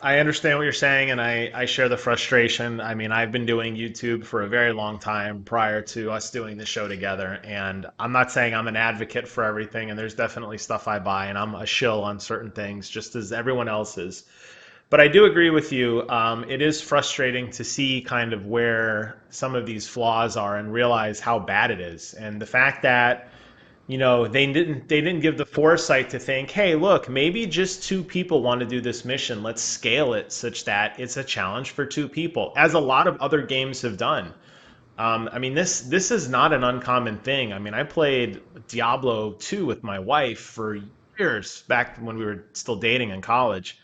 Speaker 1: I understand what you're saying, and I share the frustration. I mean, I've been doing YouTube for a very long time prior to us doing the show together, and I'm not saying I'm an advocate for everything, and there's definitely stuff I buy, and I'm a shill on certain things, just as everyone else is. But I do agree with you. It is frustrating to see kind of where some of these flaws are and realize how bad it is, and the fact that they didn't give the foresight to think, hey, look, maybe just 2 people want to do this mission. Let's scale it such that it's a challenge for 2 people, as a lot of other games have done. I mean, this is not an uncommon thing. I mean, I played Diablo 2 with my wife for years back when we were still dating in college.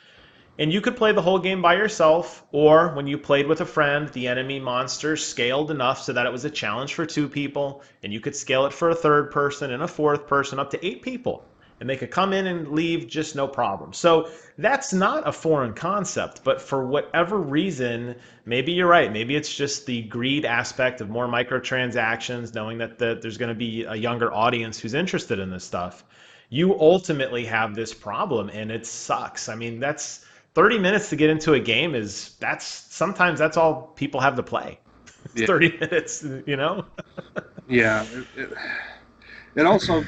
Speaker 1: And you could play the whole game by yourself, or when you played with a friend, the enemy monster scaled enough so that it was a challenge for two people, and you could scale it for a third person and a fourth person up to eight people. And they could come in and leave just no problem. So that's not a foreign concept, but for whatever reason, maybe you're right. Maybe it's just the greed aspect of more microtransactions, knowing that there's going to be a younger audience who's interested in this stuff. You ultimately have this problem, and it sucks. I mean, that's 30 minutes to get into a game is that's sometimes that's all people have to play. It's
Speaker 2: Yeah.
Speaker 1: 30 minutes, you know?
Speaker 2: Yeah. It also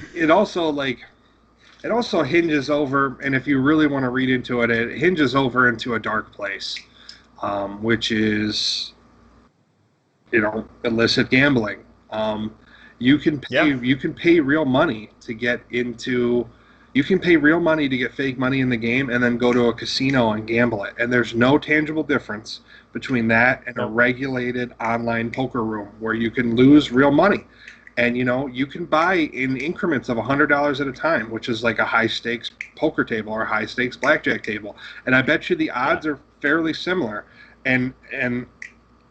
Speaker 2: hinges over, and if you really want to read into it, it hinges over into a dark place, which is, illicit gambling. You can pay
Speaker 1: Yeah.
Speaker 2: you can pay real money to get into. You can pay real money to get fake money in the game, and then go to a casino and gamble it. And there's no tangible difference between that and a
Speaker 1: No.
Speaker 2: regulated online poker room where you can lose real money. And you can buy in increments of $100 at a time, which is like a high stakes poker table or a high stakes blackjack table. And I bet you the
Speaker 1: Yeah.
Speaker 2: odds are fairly similar. And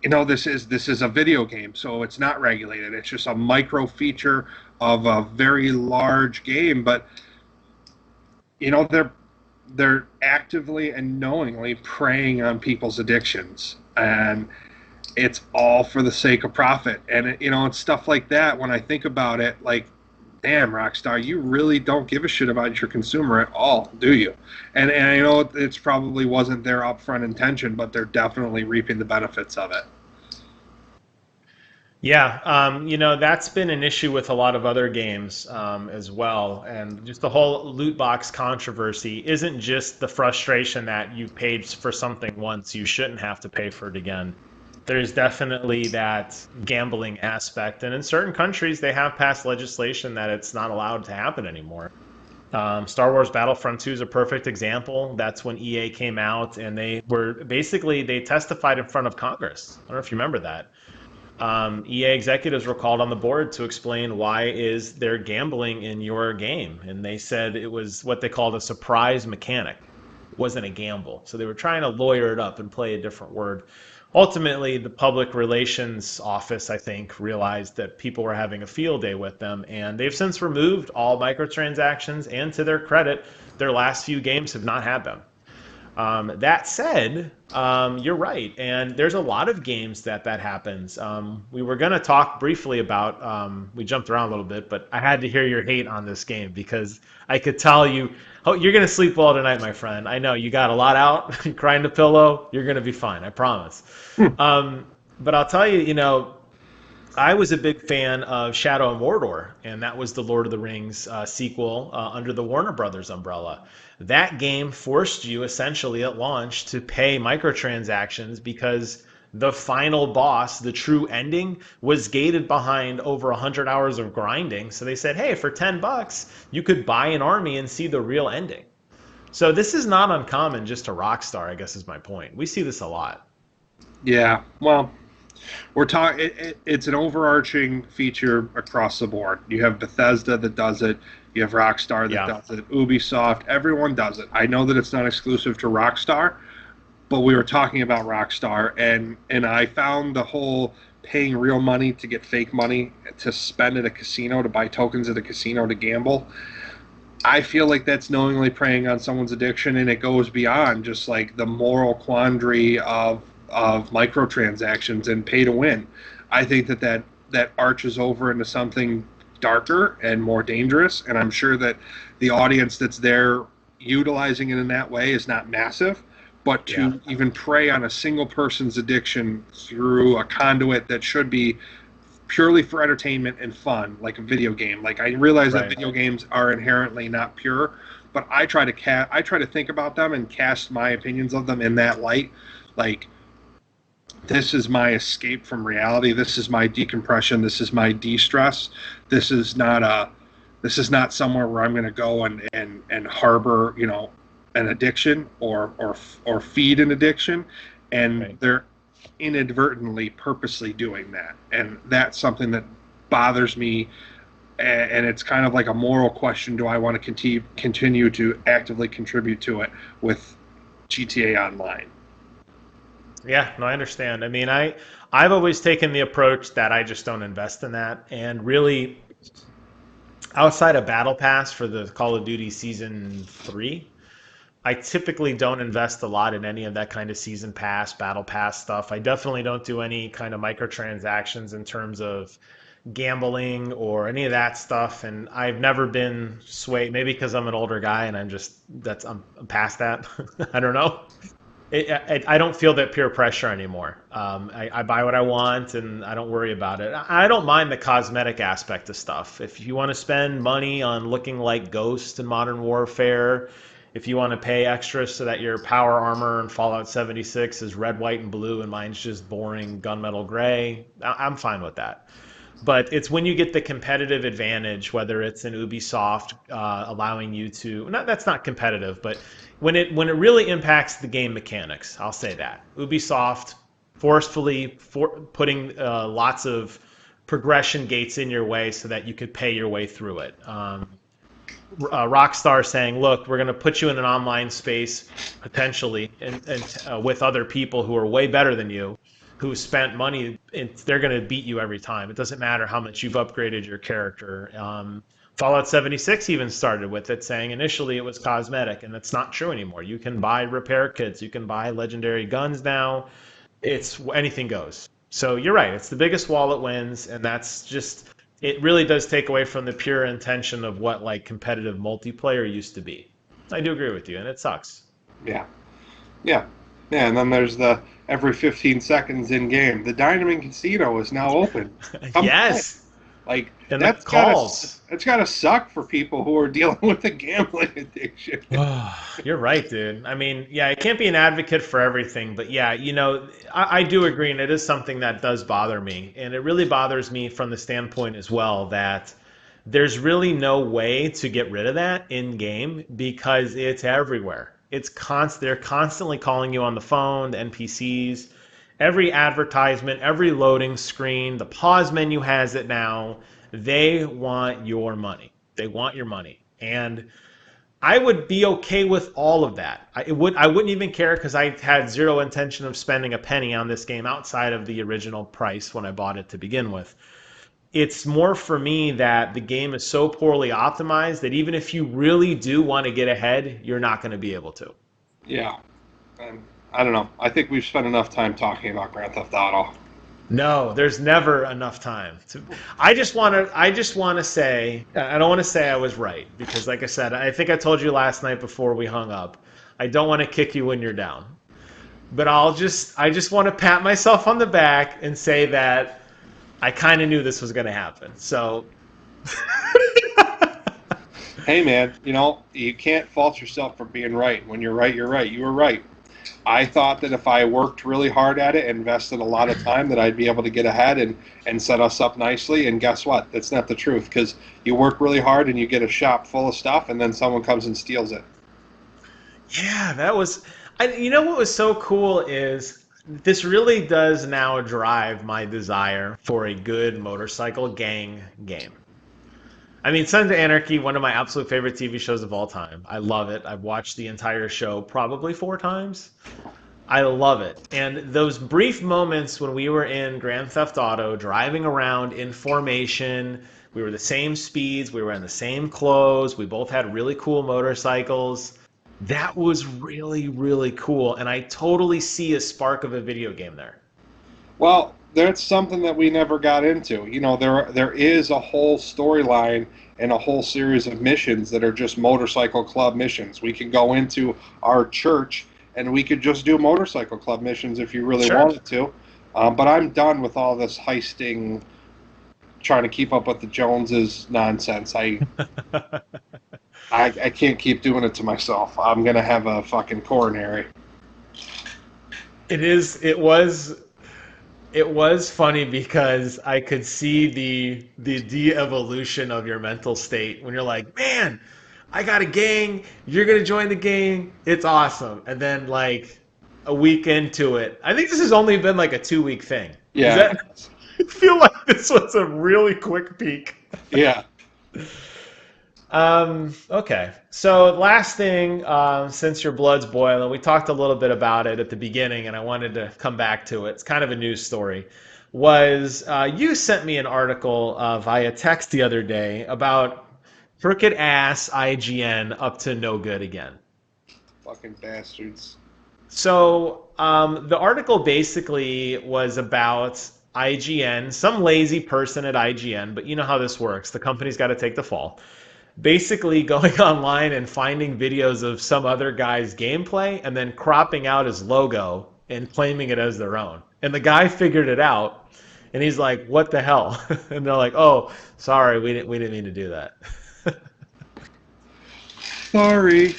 Speaker 2: this is a video game, so it's not regulated. It's just a micro feature of a very large game, but they're actively and knowingly preying on people's addictions, and it's all for the sake of profit. And it's stuff like that. When I think about it, like, damn, Rockstar, you really don't give a shit about your consumer at all, do you? And I know it's probably wasn't their upfront intention, but they're definitely reaping the benefits of it.
Speaker 1: Yeah, that's been an issue with a lot of other games as well. And just the whole loot box controversy isn't just the frustration that you paid for something once, you shouldn't have to pay for it again. There's definitely that gambling aspect. And in certain countries, they have passed legislation that it's not allowed to happen anymore. Star Wars Battlefront 2 is a perfect example. That's when EA came out and they testified in front of Congress. I don't know if you remember that. EA executives were called on the board to explain why is there gambling in your game, and they said it was what they called a surprise mechanic. It wasn't a gamble, so they were trying to lawyer it up and play a different word. Ultimately, the public relations office, I think, realized that people were having a field day with them, and they've since removed all microtransactions. And to their credit, their last few games have not had them. That said, you're right, and there's a lot of games that happens. We were going to talk briefly about. We jumped around a little bit, but I had to hear your hate on this game because I could tell you. Oh, you're going to sleep well tonight, my friend. I know you got a lot out. You're crying to pillow. You're going to be fine. I promise. But I'll tell you, I was a big fan of Shadow of Mordor, and that was the Lord of the Rings sequel under the Warner Brothers umbrella. That game forced you essentially at launch to pay microtransactions because the final boss, the true ending, was gated behind over 100 hours of grinding. So they said, hey, for $10, you could buy an army and see the real ending. So this is not uncommon just to Rockstar, I guess is my point. We see this a lot.
Speaker 2: Yeah, well, we're talking. It's an overarching feature across the board. You have Bethesda that does it. You have Rockstar that
Speaker 1: Yeah.
Speaker 2: does it. Ubisoft. Everyone does it. I know that it's not exclusive to Rockstar, but we were talking about Rockstar, and I found the whole paying real money to get fake money to spend at a casino, to buy tokens at a casino to gamble. I feel like that's knowingly preying on someone's addiction, and it goes beyond just like the moral quandary of microtransactions and pay to win. I think that arches over into something darker and more dangerous, and I'm sure that the audience that's there utilizing it in that way is not massive. But
Speaker 1: Yeah.
Speaker 2: to even prey on a single person's addiction through a conduit that should be purely for entertainment and fun, like a video game. Like, I realize that
Speaker 1: Right.
Speaker 2: video games are inherently not pure, but I try to think about them and cast my opinions of them in that light. Like, this is my escape from reality. This is my decompression. This is my de-stress. This is not a this is not somewhere where I'm going to go and harbor, an addiction or feed an addiction. And
Speaker 1: Right.
Speaker 2: inadvertently, purposely doing that, and that's something that bothers me. And it's kind of like a moral question: do I want to continue to actively contribute to it with GTA Online?
Speaker 1: Yeah, no, I understand. I mean, I've always taken the approach that I just don't invest in that, and really, outside of Battle Pass for the Call of Duty Season 3, I typically don't invest a lot in any of that kind of season pass, battle pass stuff. I definitely don't do any kind of microtransactions in terms of gambling or any of that stuff. And I've never been swayed, maybe because I'm an older guy and I'm past that. I don't know. I don't feel that peer pressure anymore. I buy what I want and I don't worry about it. I don't mind the cosmetic aspect of stuff. If you want to spend money on looking like Ghost in Modern Warfare, if you want to pay extra so that your power armor in Fallout 76 is red, white, and blue and mine's just boring gunmetal gray, I'm fine with that. But it's when you get the competitive advantage, whether it's in Ubisoft allowing you to, that's not competitive, but when it really impacts the game mechanics, I'll say that Ubisoft forcefully putting lots of progression gates in your way so that you could pay your way through it. Rockstar saying, "Look, we're going to put you in an online space potentially, and with other people who are way better than you, who spent money, and they're going to beat you every time. It doesn't matter how much you've upgraded your character." Fallout 76 even started with it saying initially it was cosmetic, and that's not true anymore. You can buy repair kits, you can buy legendary guns now. It's anything goes. So you're right. It's the biggest wallet wins, and that's just it. Really does take away from the pure intention of what like competitive multiplayer used to be. I do agree with you, and it sucks.
Speaker 2: Yeah, yeah, yeah. And then there's the every 15 seconds in game. The Diamond Casino is now open. Come play.
Speaker 1: Yes,
Speaker 2: Like
Speaker 1: and the calls.
Speaker 2: that's gotta suck for people who are dealing with a gambling addiction.
Speaker 1: You're right, dude. I mean, yeah, I can't be an advocate for everything, but yeah, I do agree, and it is something that does bother me. And it really bothers me from the standpoint as well that there's really no way to get rid of that in game because it's everywhere. They're constantly calling you on the phone, the NPCs, every advertisement, every loading screen, the pause menu has it now. They want your money. They want your money. And I would be okay with all of that. I wouldn't even care because I had zero intention of spending a penny on this game outside of the original price when I bought it to begin with. It's more for me that the game is so poorly optimized that even if you really do want to get ahead, you're not going to be able to.
Speaker 2: Yeah, and I don't know. I think we've spent enough time talking about Grand Theft Auto.
Speaker 1: No, there's never enough time. I just want to say I don't want to say I was right because like I said, I think I told you last night before we hung up. I don't want to kick you when you're down. But I just want to pat myself on the back and say that I kind of knew this was going to happen. So
Speaker 2: Hey, man, you can't fault yourself for being right. When you're right, you're right. You were right. I thought that if I worked really hard at it and invested a lot of time, that I'd be able to get ahead and set us up nicely. And guess what? That's not the truth because you work really hard and you get a shop full of stuff, and then someone comes and steals it.
Speaker 1: yeah, that was what was so cool is this really does now drive my desire for a good motorcycle gang game. I mean, Sons of Anarchy, one of my absolute favorite TV shows of all time. I love it. I've watched the entire show probably 4 times. I love it. And those brief moments when we were in Grand Theft Auto, driving around in formation, we were the same speeds, we were in the same clothes, we both had really cool motorcycles. That was really, really cool. And I totally see a spark of a video game there.
Speaker 2: Well, that's something that we never got into. There is a whole storyline and a whole series of missions that are just motorcycle club missions. We could go into our church and we could just do motorcycle club missions if you really
Speaker 1: Sure.
Speaker 2: wanted to. But I'm done with all this heisting, trying to keep up with the Joneses nonsense. I can't keep doing it to myself. I'm gonna have a fucking coronary.
Speaker 1: It was funny because I could see the de-evolution of your mental state when you're like, man, I got a gang, you're gonna join the gang, it's awesome. And then like a week into it. I think this has only been like a 2-week thing. Is
Speaker 2: Yeah.
Speaker 1: that? I feel like this was a really quick peek.
Speaker 2: Yeah.
Speaker 1: Okay. So last thing, since your blood's boiling, we talked a little bit about it at the beginning, and I wanted to come back to it. It's kind of a news story. Was you sent me an article via text the other day about crooked ass IGN up to no good again.
Speaker 2: Fucking bastards.
Speaker 1: So the article basically was about IGN, some lazy person at IGN, but you know how this works. The company's got to take the fall. Basically going online and finding videos of some other guy's gameplay and then cropping out his logo and claiming it as their own. And the guy figured it out and he's like, "What the hell?" And they're like, "Oh, sorry, we didn't mean to do that."
Speaker 2: Sorry.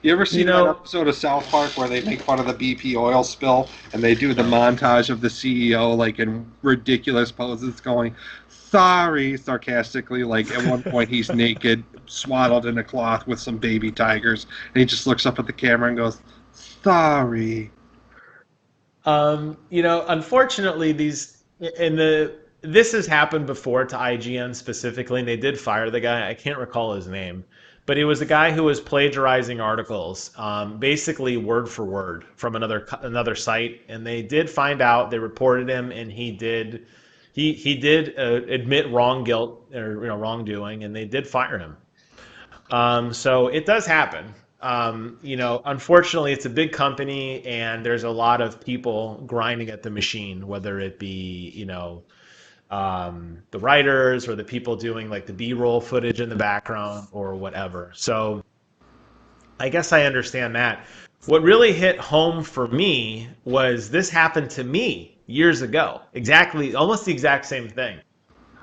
Speaker 2: You ever seen
Speaker 1: You know-
Speaker 2: that episode of South Park where they make fun of the BP oil spill and they do the montage of the CEO like in ridiculous poses going, sorry, sarcastically, like at one point he's naked, swaddled in a cloth with some baby tigers, and he just looks up at the camera and goes, sorry.
Speaker 1: Unfortunately, this has happened before to IGN specifically, and they did fire the guy. I can't recall his name, but he was the guy who was plagiarizing articles, basically word for word from another site, and they did find out. They reported him, and he did admit wrongdoing, and they did fire him. So it does happen. Unfortunately, it's a big company, and there's a lot of people grinding at the machine, whether it be, the writers or the people doing like the B-roll footage in the background or whatever. So I guess I understand that. What really hit home for me was this happened to me years ago. Exactly, almost the exact same thing.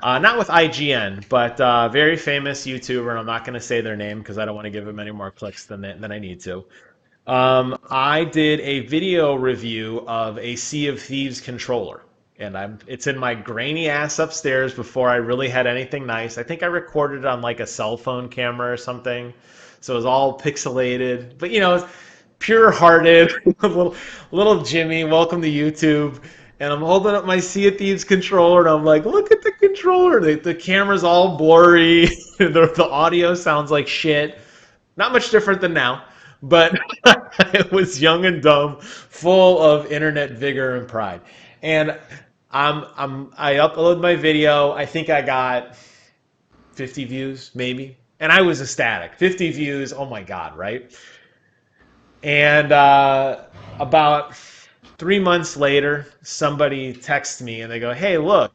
Speaker 1: Not with IGN, but very famous YouTuber, and I'm not going to say their name because I don't want to give them any more clicks than I need to. I did a video review of a Sea of Thieves controller, and it's in my grainy ass upstairs before I really had anything nice. I think I recorded it on like a cell phone camera or something, so it was all pixelated, but it's pure-hearted, little Jimmy. Welcome to YouTube. And I'm holding up my Sea of Thieves controller, and I'm like, look at the controller. The camera's all blurry. The audio sounds like shit. Not much different than now, but it was young and dumb, full of internet vigor and pride. And I uploaded my video. I think I got 50 views, maybe. And I was ecstatic. 50 views, oh my God, right? And about 3 months later, somebody texts me and they go, "Hey, look,"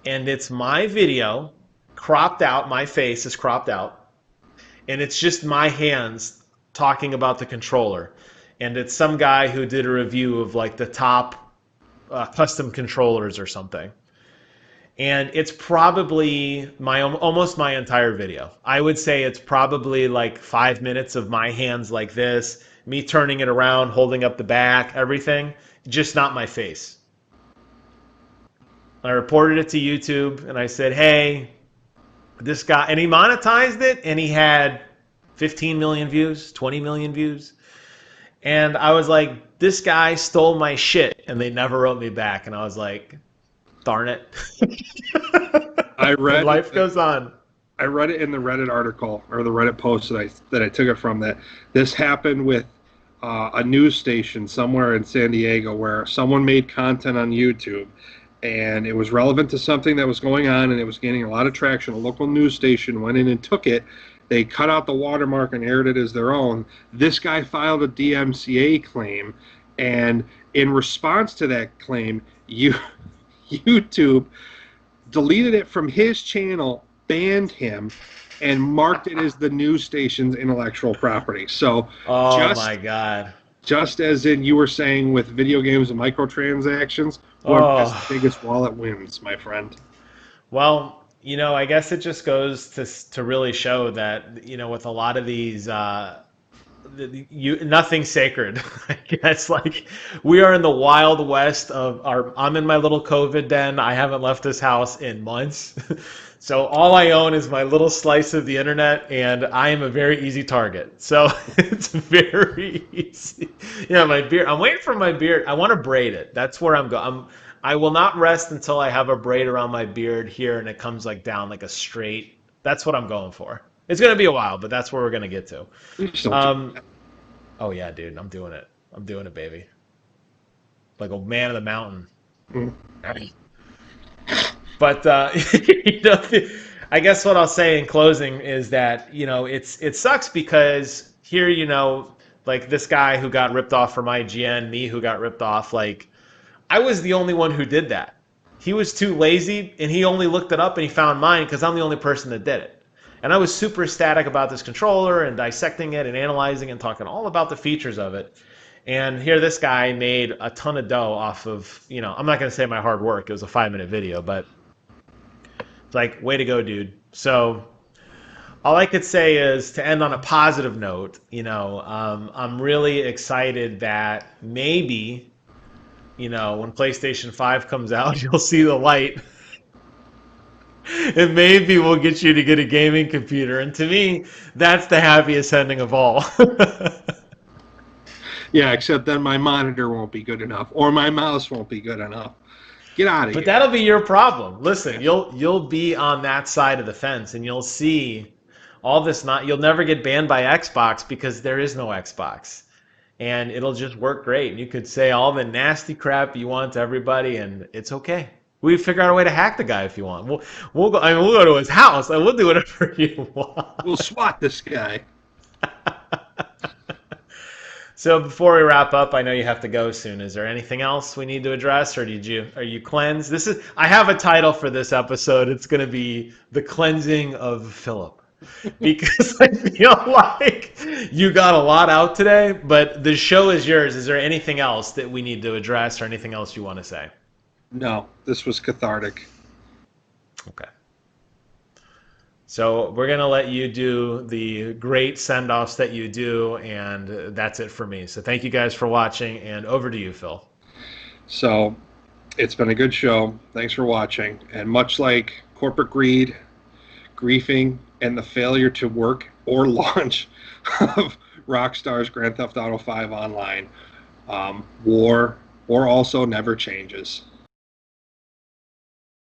Speaker 1: and it's my video cropped out. My face is cropped out, and it's just my hands talking about the controller. And it's some guy who did a review of like the top custom controllers or something. And it's probably almost my entire video. I would say it's probably like 5 minutes of my hands like this, me turning it around, holding up the back, everything, just not my face. I reported it to YouTube and I said, "Hey, this guy," and he monetized it, and he had 15 million views, 20 million views. And I was like, "This guy stole my shit," and they never wrote me back. And I was like, darn it. Life goes on.
Speaker 2: I read it in the Reddit article or the Reddit post that I took it from, that this happened with a news station somewhere in San Diego where someone made content on YouTube and it was relevant to something that was going on and it was gaining a lot of traction. A local news station went in and took it. They cut out the watermark and aired it as their own. This guy filed a DMCA claim, and in response to that claim, YouTube deleted it from his channel, banned him, and marked it as the news station's intellectual property. So,
Speaker 1: my God.
Speaker 2: Just as in you were saying with video games and microtransactions, whoever has the biggest wallet wins, my friend.
Speaker 1: Well, I guess it just goes to really show that, with a lot of these, nothing's sacred. I guess, like, we are in the wild west of I'm in my little COVID den. I haven't left this house in months. So all I own is my little slice of the internet, and I am a very easy target. So it's very easy. Yeah, my beard. I'm waiting for my beard. I want to braid it. That's where I'm going. I will not rest until I have a braid around my beard here, and it comes like down like a straight. That's what I'm going for. It's gonna be a while, but that's where we're gonna get to.
Speaker 2: You just don't do
Speaker 1: Um, oh yeah, dude, I'm doing it. I'm doing it, baby. Like a man of the mountain.
Speaker 2: that.
Speaker 1: But you know, I guess what I'll say in closing is that it sucks because here like this guy who got ripped off from IGN, me who got ripped off, like I was the only one who did that. He was too lazy and he only looked it up and he found mine because I'm the only person that did it. And I was super ecstatic about this controller and dissecting it and analyzing and talking all about the features of it. And here this guy made a ton of dough off of, I'm not going to say my hard work. It was a 5-minute video, but it's like, way to go, dude. So all I could say is to end on a positive note, I'm really excited that maybe, when PlayStation 5 comes out, you'll see the light. And maybe we'll get you to get a gaming computer. And to me, that's the happiest ending of all.
Speaker 2: Yeah, except then my monitor won't be good enough, or my mouse won't be good enough. Get out of
Speaker 1: But
Speaker 2: here.
Speaker 1: that'll be your problem. Listen, you'll be on that side of the fence, and you'll see all this. You'll never get banned by Xbox because there is no Xbox, and it'll just work great. You could say all the nasty crap you want to everybody, and it's okay. We figure out a way to hack the guy if you want. We'll go. I mean, we'll go to his house and we'll do whatever you want.
Speaker 2: We'll swat this guy.
Speaker 1: So before we wrap up, I know you have to go soon. Is there anything else we need to address, or are you cleansed? I have a title for this episode. It's going to be The Cleansing of Phillip. Because I feel like you got a lot out today, but the show is yours. Is there anything else that we need to address or anything else you want to say?
Speaker 2: No, this was cathartic.
Speaker 1: Okay. So we're going to let you do the great send-offs that you do, and that's it for me. So thank you guys for watching, and over to you, Phil.
Speaker 2: So, it's been a good show. Thanks for watching. And much like corporate greed, griefing, and the failure to work or launch of Rockstar's Grand Theft Auto 5 Online, war also never changes.